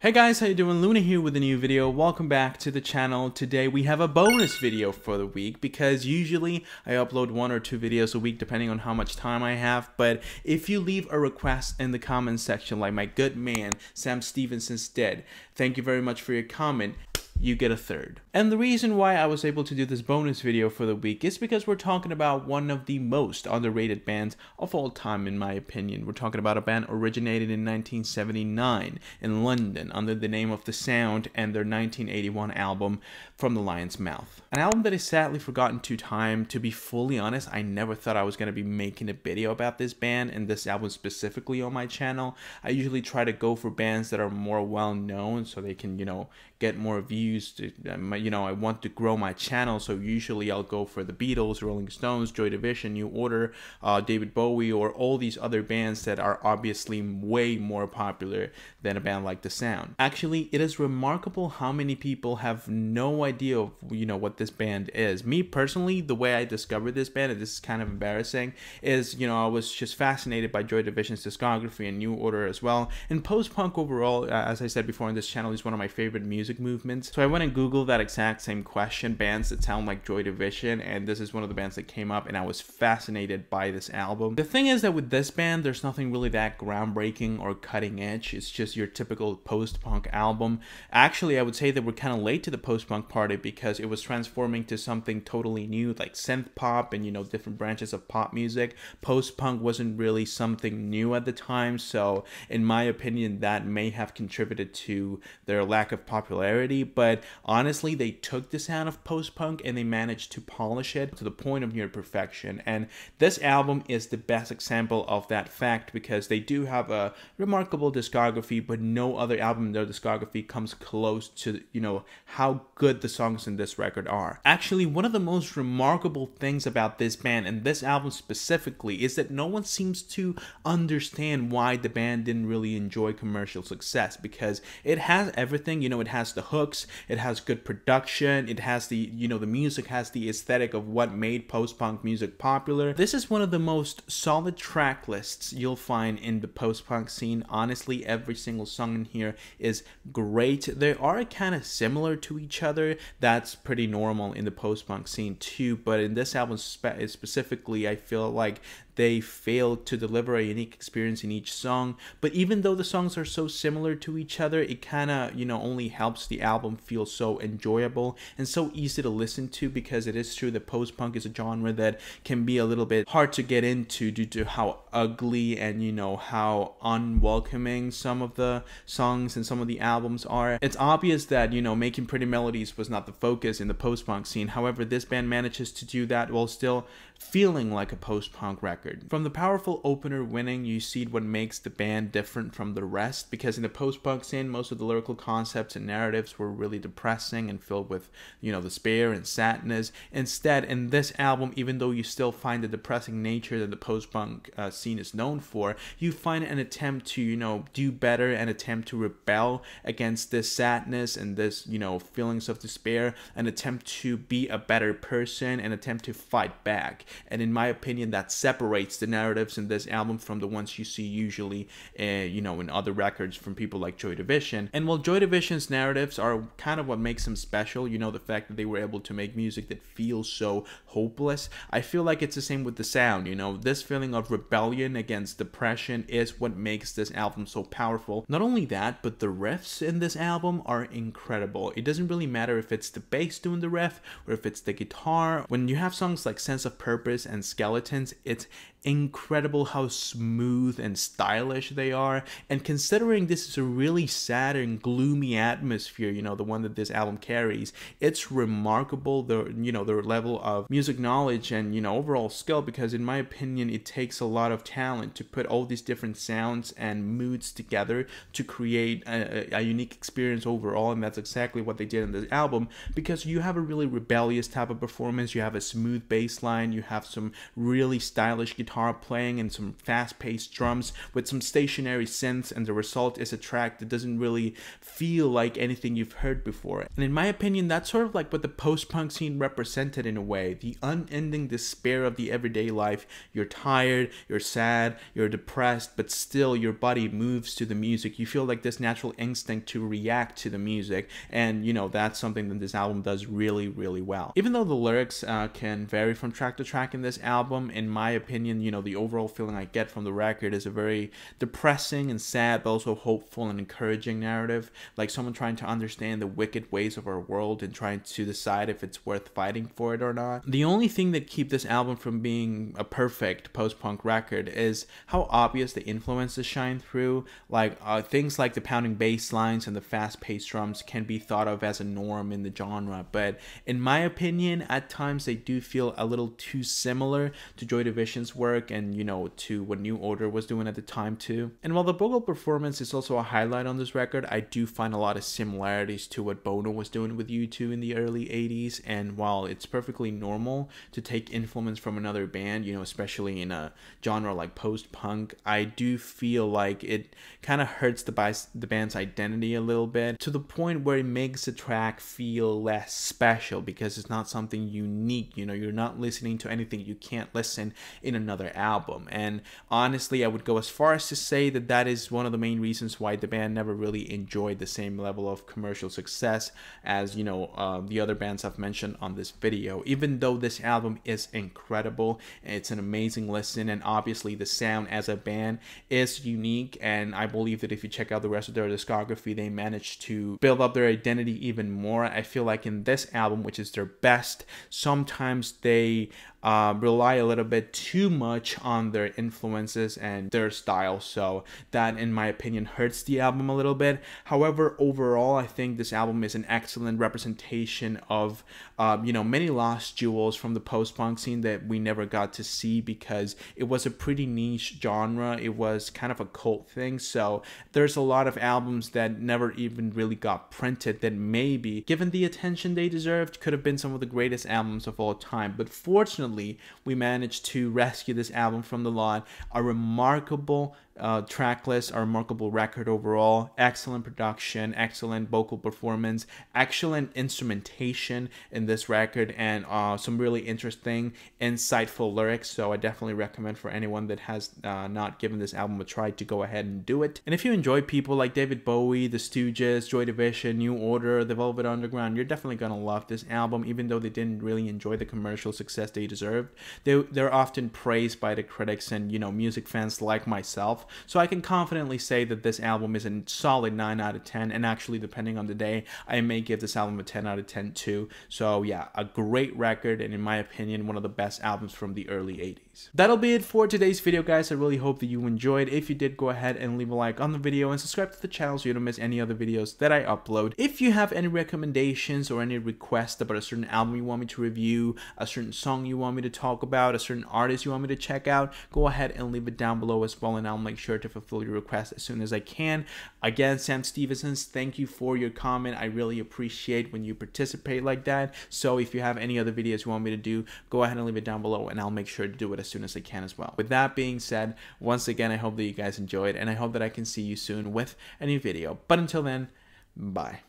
Hey guys, how you doing? Luna here with a new video. Welcome back to the channel. Today we have a bonus video for the week because usually I upload 1 or 2 videos a week depending on how much time I have. But if you leave a request in the comment section like my good man Sam Stevenson's did, thank you very much for your comment. You get a third. And the reason why I was able to do this bonus video for the week is because we're talking about one of the most underrated bands of all time, in my opinion. We're talking about a band originated in 1979 in London under the name of The Sound and their 1981 album From the Lion's Mouth. An album that is sadly forgotten to time. To be fully honest, I never thought I was going to be making a video about this band and this album specifically on my channel. I usually try to go for bands that are more well known so they can, get more views. I want to grow my channel, so usually I'll go for the Beatles, Rolling Stones, Joy Division, New Order, David Bowie, or all these other bands that are obviously way more popular than a band like The Sound. Actually, it is remarkable how many people have no idea of what this band is. Me personally, the way I discovered this band, and this is kind of embarrassing, is I was just fascinated by Joy Division's discography and New Order as well. And post-punk overall, as I said before on this channel, is one of my favorite music movements. So I went and googled that exact same question, bands that sound like Joy Division, and this is one of the bands that came up, and I was fascinated by this album. The thing is that with this band, there's nothing really that groundbreaking or cutting edge. It's just your typical post-punk album. Actually, I would say that we're kind of late to the post-punk party because it was transforming to something totally new, like synth pop and different branches of pop music. Post-punk wasn't really something new at the time, so in my opinion, that may have contributed to their lack of popularity. But honestly, they took the sound of post-punk and they managed to polish it to the point of near perfection. And this album is the best example of that fact because they do have a remarkable discography, but no other album in their discography comes close to, how good the songs in this record are. Actually, one of the most remarkable things about this band and this album specifically is that no one seems to understand why the band didn't really enjoy commercial success, because it has everything. It has the hooks, it has good production, it has the the music has the aesthetic of what made post-punk music popular. This is one of the most solid track lists you'll find in the post-punk scene. Honestly, every single song in here is great. They are kind of similar to each other. That's pretty normal in the post-punk scene too, but in this album specifically, I feel like they failed to deliver a unique experience in each song. But even though the songs are so similar to each other, it kind of only helps the album feel so enjoyable and so easy to listen to, because it is true that post-punk is a genre that can be a little bit hard to get into due to how ugly and how unwelcoming some of the songs and some of the albums are. It's obvious that making pretty melodies was not the focus in the post-punk scene. However, this band manages to do that while still feeling like a post-punk record. From the powerful opener winning, you see what makes the band different from the rest, because in the post-punk scene, most of the lyrical concepts and narratives were really depressing and filled with despair and sadness. Instead, in this album, even though you still find the depressing nature that the post-punk scene is known for, you find an attempt to do better, an attempt to rebel against this sadness and this feelings of despair, an attempt to be a better person, an attempt to fight back. And in my opinion, that separates the narratives in this album from the ones you see usually in other records from people like Joy Division. And while Joy Division's narratives are kind of what makes them special, the fact that they were able to make music that feels so hopeless, I feel like it's the same with The Sound. This feeling of rebellion against depression is what makes this album so powerful. Not only that, but the riffs in this album are incredible. It doesn't really matter if it's the bass doing the riff or if it's the guitar. When you have songs like Sense of Purpose and Skeletons, it's incredible how smooth and stylish they are. And considering this is a really sad and gloomy atmosphere, the one that this album carries, it's remarkable their level of music knowledge and overall skill, because in my opinion, it takes a lot of talent to put all these different sounds and moods together to create a unique experience overall. And that's exactly what they did in this album, because you have a really rebellious type of performance, you have a smooth bass line, you have some really stylish stylish guitar playing and some fast-paced drums with some stationary synths, and the result is a track that doesn't really feel like anything you've heard before. And in my opinion, that's sort of like what the post-punk scene represented in a way. The unending despair of the everyday life. You're tired, you're sad, you're depressed, but still your body moves to the music. You feel like this natural instinct to react to the music, and you know, that's something that this album does really, really well. Even though the lyrics can vary from track to track in this album, in my opinion, you know, the overall feeling I get from the record is a very depressing and sad, but also hopeful and encouraging narrative, like someone trying to understand the wicked ways of our world and trying to decide if it's worth fighting for it or not. The only thing that keeps this album from being a perfect post-punk record is how obvious the influences shine through. Like things like the pounding bass lines and the fast-paced drums can be thought of as a norm in the genre, but in my opinion, at times they do feel a little too similar to Joy Division's work and, you know, to what New Order was doing at the time too. And while the vocal performance is also a highlight on this record, I do find a lot of similarities to what Bono was doing with U2 in the early 80s, and while it's perfectly normal to take influence from another band, you know, especially in a genre like post-punk, I do feel like it kind of hurts the band's identity a little bit, to the point where it makes the track feel less special because it's not something unique. You know, you're not listening to anything you can't listen in another album. And honestly, I would go as far as to say that that is one of the main reasons why the band never really enjoyed the same level of commercial success as, you know, the other bands I've mentioned on this video. Even though this album is incredible, it's an amazing listen, and obviously the sound as a band is unique, and I believe that if you check out the rest of their discography, they managed to build up their identity even more. I feel like in this album, which is their best, sometimes they rely a little bit too much on their influences and their style, so that in my opinion hurts the album a little bit. However, overall I think this album is an excellent representation of you know, many lost jewels from the post-punk scene that we never got to see because it was a pretty niche genre. It was kind of a cult thing, so there's a lot of albums that never even really got printed that maybe, given the attention they deserved, could have been some of the greatest albums of all time. But fortunately, we managed to rescue this album from the lot. A remarkable track list, a remarkable record overall, excellent production, excellent vocal performance, excellent instrumentation in this record, and some really interesting, insightful lyrics. So I definitely recommend for anyone that has not given this album a try to go ahead and do it. And if you enjoy people like David Bowie, The Stooges, Joy Division, New Order, The Velvet Underground, you're definitely gonna love this album. Even though they didn't really enjoy the commercial success they deserved, they're often praised by the critics and, you know, music fans like myself. So I can confidently say that this album is a solid 9 out of 10, and actually, depending on the day, I may give this album a 10 out of 10 too. So yeah, a great record, and in my opinion, one of the best albums from the early 80s. That'll be it for today's video, guys. I really hope that you enjoyed. If you did, go ahead and leave a like on the video and subscribe to the channel so you don't miss any other videos that I upload. If you have any recommendations or any requests about a certain album you want me to review, a certain song you want me to talk about, a certain artist you want me to check out, go ahead and leave it down below as well, and I'll make sure to fulfill your request as soon as I can. Again, Sam Stevensons, thank you for your comment. I really appreciate when you participate like that. So if you have any other videos you want me to do, go ahead and leave it down below, and I'll make sure to do it as soon as I can as well. With that being said, once again, I hope that you guys enjoyed, and I hope that I can see you soon with a new video. But until then, bye.